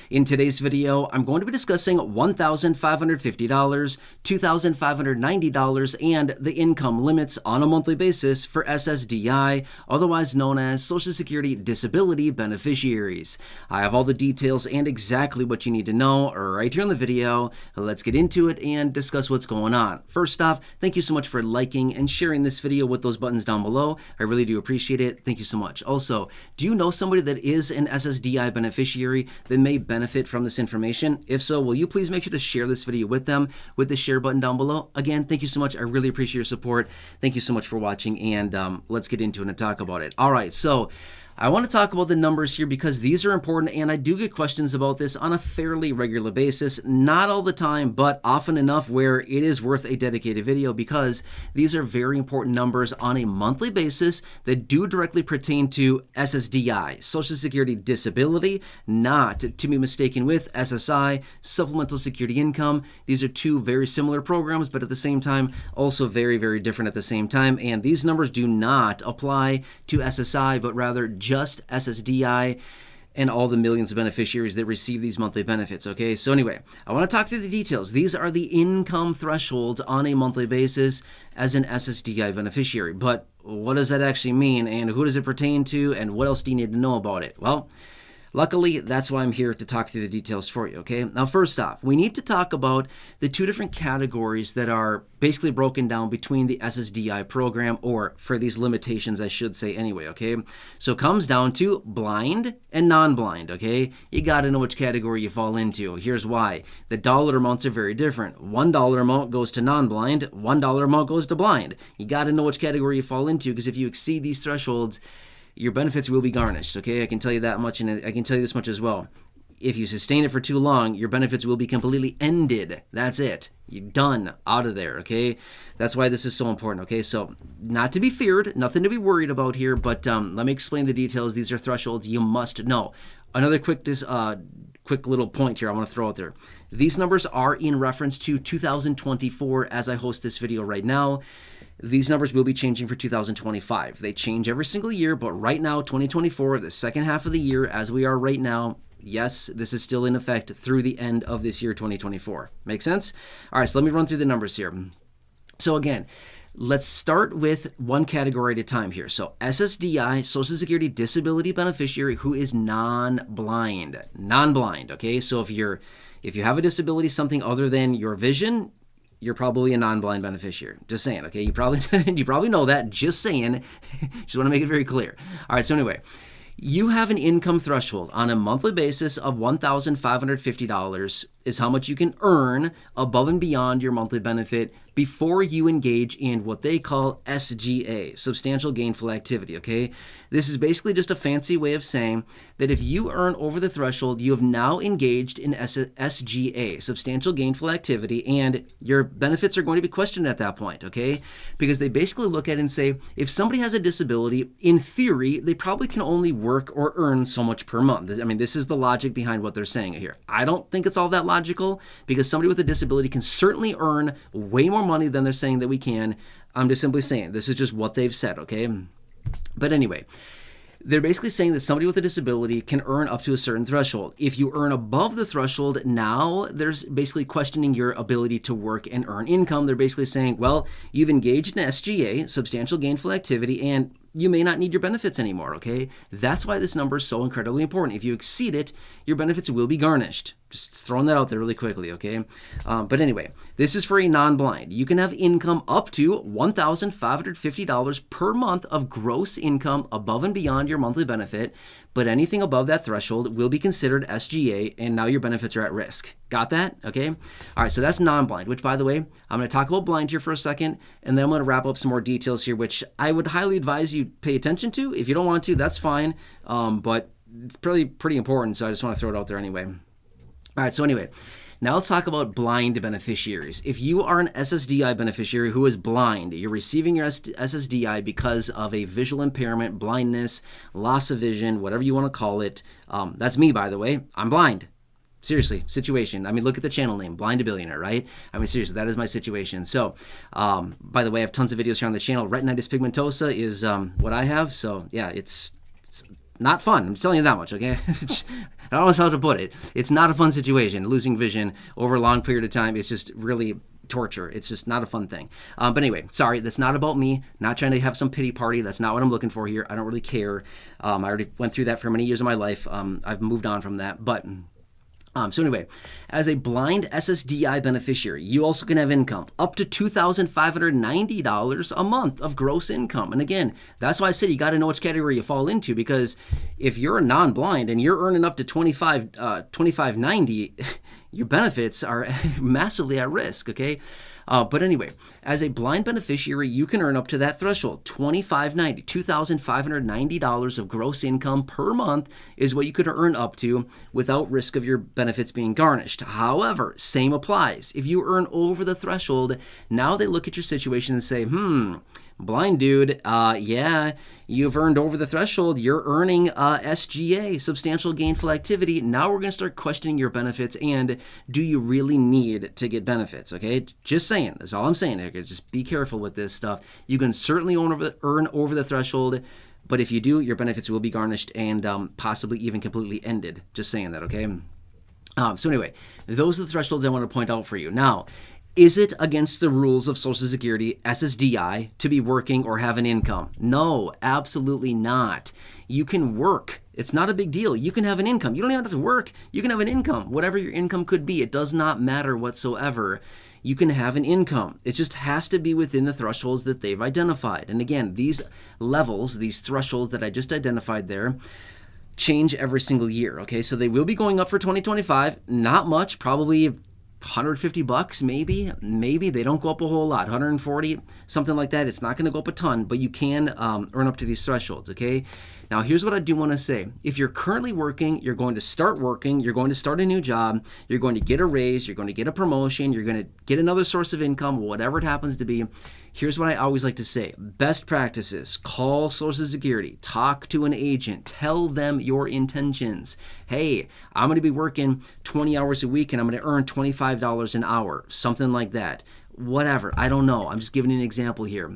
In today's video, I'm going to be discussing $1,550, $2,590, and the income limits on a monthly basis for SSDI, otherwise known as Social Security Disability Beneficiaries. I have all the details and exactly what you need to know right here in the video. Let's get into it and discuss what's going on. First off, thank you so much for liking and sharing this video with those buttons down below. I really do appreciate it. Thank you so much. Also, do you know somebody that is an SSDI beneficiary that may benefit from this information? If so, will you please make sure to share this video with them with the share button down below? Again, thank you so much. I really appreciate your support. Thank you so much for watching, and let's get into it and talk about it. All right, so I want to talk about the numbers here because these are important, and I do get questions about this on a fairly regular basis. Not all the time, but often enough where it is worth a dedicated video because these are very important numbers on a monthly basis that do directly pertain to SSDI, Social Security Disability, not to be mistaken with SSI, Supplemental Security Income. These are two very similar programs, but at the same time, also very, very different at the same time. And these numbers do not apply to SSI, but rather just SSDI and all the millions of beneficiaries that receive these monthly benefits, okay? So anyway, I want to talk through the details. These are the income thresholds on a monthly basis as an SSDI beneficiary. But what does that actually mean, and who does it pertain to, and what else do you need to know about it? Well, luckily, that's why I'm here to talk through the details for you, okay? Now, first off, we need to talk about the two different categories that are basically broken down between the SSDI program, or for these limitations, I should say anyway, okay? So it comes down to blind and non-blind, okay? You got to know which category you fall into. Here's why. The dollar amounts are very different. $1 amount goes to non-blind, $1 amount goes to blind. You got to know which category you fall into, because if you exceed these thresholds, your benefits will be garnished, okay? I can tell you that much, and I can tell you this much as well. If you sustain it for too long, your benefits will be completely ended. That's it. You're done, out of there, okay? That's why this is so important, okay? So, not to be feared, nothing to be worried about here, but let me explain the details. These are thresholds you must know. Another quick little point here I want to throw out there. These numbers are in reference to 2024 as I host this video right now. These numbers will be changing for 2025. They change every single year, but right now, 2024, the second half of the year, as we are right now, yes, this is still in effect through the end of this year, 2024. Make sense? All right, so let me run through the numbers here. So again, let's start with one category at a time here. So SSDI, Social Security Disability Beneficiary who is non-blind. Non-blind, okay? So if you have a disability, something other than your vision, you're probably a non-blind beneficiary. Just saying, okay? You probably know that. Just saying. Just want to make it very clear. All right, so anyway, you have an income threshold on a monthly basis of $1,550 is how much you can earn above and beyond your monthly benefit before you engage in what they call SGA, Substantial Gainful Activity, okay? This is basically just a fancy way of saying that if you earn over the threshold, you have now engaged in SGA, Substantial Gainful Activity, and your benefits are going to be questioned at that point, okay? Because they basically look at it and say, if somebody has a disability, in theory, they probably can only work or earn so much per month. I mean, this is the logic behind what they're saying here. I don't think it's all that logical, because somebody with a disability can certainly earn way more money than they're saying that we can. I'm just simply saying this is just what they've said, okay? But anyway, they're basically saying that somebody with a disability can earn up to a certain threshold. If you earn above the threshold, now there's basically questioning your ability to work and earn income. They're basically saying, well, you've engaged in SGA, Substantial Gainful Activity, and you may not need your benefits anymore, okay? That's why this number is so incredibly important. If you exceed it, your benefits will be garnished. Just throwing that out there really quickly, okay? But anyway, this is for a non-blind. You can have income up to $1,550 per month of gross income above and beyond your monthly benefit, but anything above that threshold will be considered SGA, and now your benefits are at risk. Got that? Okay? All right, so that's non-blind, which, by the way, I'm going to talk about blind here for a second, and then I'm going to wrap up some more details here, which I would highly advise you pay attention to. If you don't want to, that's fine, but it's pretty important, so I just want to throw it out there anyway. All right, so anyway, now let's talk about blind beneficiaries. If you are an SSDI beneficiary who is blind, you're receiving your SSDI because of a visual impairment, blindness, loss of vision, whatever you want to call it. That's me, by the way. I'm blind. Seriously, situation. I mean, look at the channel name, Blind to Billionaire, right? I mean, seriously, that is my situation. So, by the way, I have tons of videos here on the channel. Retinitis pigmentosa is what I have. So, yeah, it's not fun. I'm just telling you that much, okay? I don't know how to put it. It's not a fun situation. Losing vision over a long period of time is just really torture. It's just not a fun thing. But anyway, sorry, that's not about me. Not trying to have some pity party. That's not what I'm looking for here. I don't really care. I already went through that for many years of my life. I've moved on from that. But so anyway, as a blind SSDI beneficiary, you also can have income up to $2,590 a month of gross income. And again, that's why I said you got to know which category you fall into, because if you're a non-blind and you're earning up to $2,590, your benefits are massively at risk, okay? But anyway, as a blind beneficiary, you can earn up to that threshold, $2,590 of gross income per month is what you could earn up to without risk of your benefits being garnished. However, same applies. If you earn over the threshold, now they look at your situation and say, blind dude, yeah, you've earned over the threshold. You're earning SGA, substantial gainful activity. Now we're going to start questioning your benefits and do you really need to get benefits, okay? Just saying. That's all I'm saying. Just be careful with this stuff. You can certainly earn over the threshold, but if you do, your benefits will be garnished and possibly even completely ended. Just saying that, okay? So anyway, those are the thresholds I want to point out for you. Now, is it against the rules of Social Security, SSDI, to be working or have an income? No, absolutely not. You can work. It's not a big deal. You can have an income. You don't even have to work. You can have an income. Whatever your income could be, it does not matter whatsoever. You can have an income. It just has to be within the thresholds that they've identified. And again, these levels, these thresholds that I just identified there, change every single year, okay? So they will be going up for 2025. Not much, probably $150 maybe they don't go up a whole lot, 140, something like that. It's not going to go up a ton, but you can earn up to these thresholds, okay? Now here's what I do want to say. If you're currently working, you're going to start working, you're going to start a new job, you're going to get a raise, you're going to get a promotion, you're going to get another source of income, whatever it happens to be. Here's what I always like to say. Best practices: call Social Security, talk to an agent, tell them your intentions. Hey, I'm going to be working 20 hours a week and I'm going to earn $25 an hour, something like that. Whatever, I don't know. I'm just giving you an example here.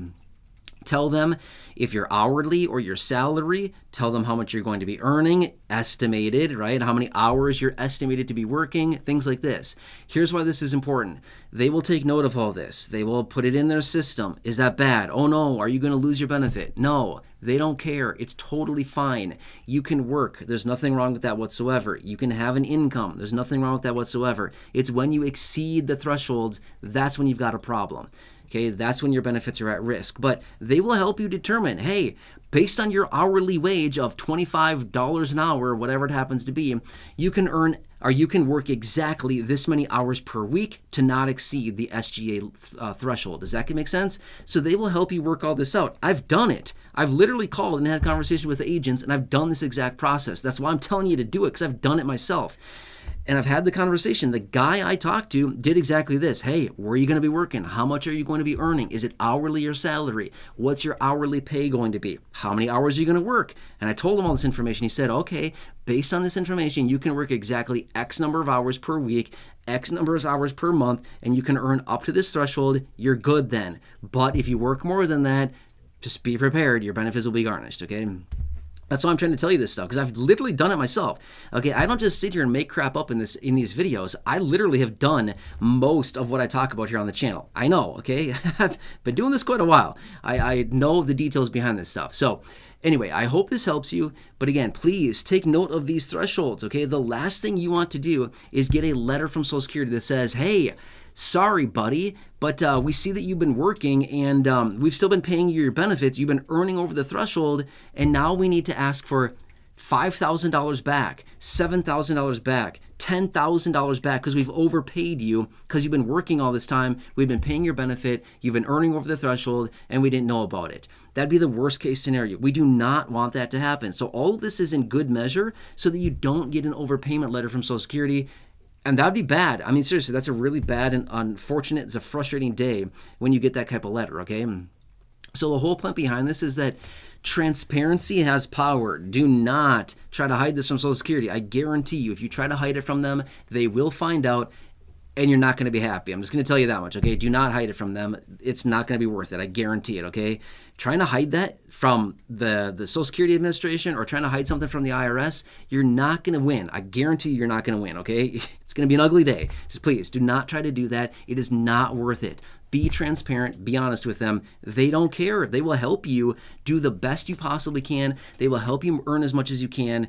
Tell them if you're hourly or your salary. Tell them how much you're going to be earning, estimated, right? How many hours you're estimated to be working, things like this. Here's why this is important. They will take note of all this. They will put it in their system. Is that bad? Oh no, are you going to lose your benefit? No, they don't care. It's totally fine. You can work. There's nothing wrong with that whatsoever. You can have an income. There's nothing wrong with that whatsoever. It's when you exceed the thresholds, that's when you've got a problem. Okay, that's when your benefits are at risk. But they will help you determine, hey, based on your hourly wage of $25 an hour, whatever it happens to be, you can earn or you can work exactly this many hours per week to not exceed the SGA threshold. Does that make sense? So they will help you work all this out. I've done it. I've literally called and had conversations with the agents, and I've done this exact process. That's why I'm telling you to do it, because I've done it myself. And I've had the conversation. The guy I talked to did exactly this. Hey, where are you going to be working? How much are you going to be earning? Is it hourly or salary? What's your hourly pay going to be? How many hours are you going to work? And I told him all this information. He said, okay, based on this information, you can work exactly X number of hours per week, X number of hours per month, and you can earn up to this threshold. You're good then. But if you work more than that, just be prepared. Your benefits will be garnished, okay? That's why I'm trying to tell you this stuff, because I've literally done it myself. Okay, I don't just sit here and make crap up in these videos. I literally have done most of what I talk about here on the channel. I know, okay? I've been doing this quite a while. I know the details behind this stuff. So anyway, I hope this helps you. But again, please take note of these thresholds, okay? The last thing you want to do is get a letter from Social Security that says, hey, sorry, buddy, but we see that you've been working and we've still been paying you your benefits. You've been earning over the threshold, and now we need to ask for $5,000 back, $7,000 back, $10,000 back because we've overpaid you because you've been working all this time. We've been paying your benefit. You've been earning over the threshold, and we didn't know about it. That'd be the worst case scenario. We do not want that to happen. So all of this is in good measure so that you don't get an overpayment letter from Social Security. And that'd be bad. I mean, seriously, that's a really bad and unfortunate, it's a frustrating day when you get that type of letter, okay? So the whole point behind this is that transparency has power. Do not try to hide this from Social Security. I guarantee you, if you try to hide it from them, they will find out, and you're not going to be happy. I'm just going to tell you that much, okay? Do not hide it from them. It's not going to be worth it. I guarantee it, okay? Trying to hide that from the Social Security Administration or trying to hide something from the IRS, you're not going to win. I guarantee you're not going to win, okay? It's going to be an ugly day. Just please do not try to do that. It is not worth it. Be transparent, be honest with them. They don't care. They will help you do the best you possibly can. They will help you earn as much as you can,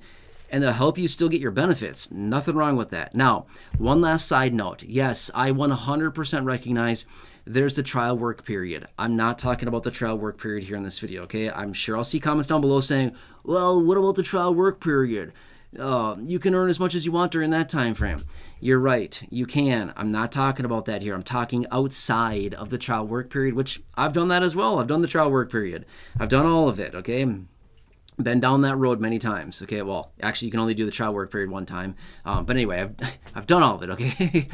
and they'll help you still get your benefits. Nothing wrong with that. Now, one last side note. Yes, I 100% recognize there's the trial work period. I'm not talking about the trial work period here in this video, okay? I'm sure I'll see comments down below saying, well, what about the trial work period? You can earn as much as you want during that time frame. You're right, you can. I'm not talking about that here. I'm talking outside of the trial work period, which I've done that as well. I've done the trial work period. I've done all of it, okay? Been down that road many times. Okay, well, actually, you can only do the trial work period one time. But anyway, I've done all of it. Okay,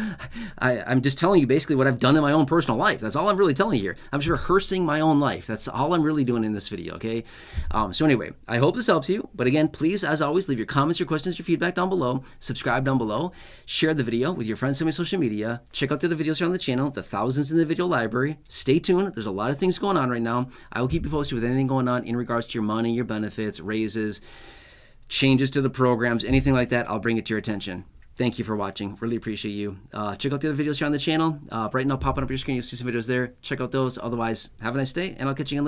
I'm just telling you basically what I've done in my own personal life. That's all I'm really telling you here. I'm just rehearsing my own life. That's all I'm really doing in this video. Okay. So anyway, I hope this helps you. But again, please, as always, leave your comments, your questions, your feedback down below. Subscribe down below. Share the video with your friends on my social media. Check out the other videos here on the channel. The thousands in the video library. Stay tuned. There's a lot of things going on right now. I will keep you posted with anything going on in regards to your money, your benefits, raises, changes to the programs, anything like that. I'll bring it to your attention. Thank you for watching. Really appreciate you. Check out the other videos here on the channel. Right now, popping up your screen, you'll see some videos there. Check out those. Otherwise, have a nice day, and I'll catch you in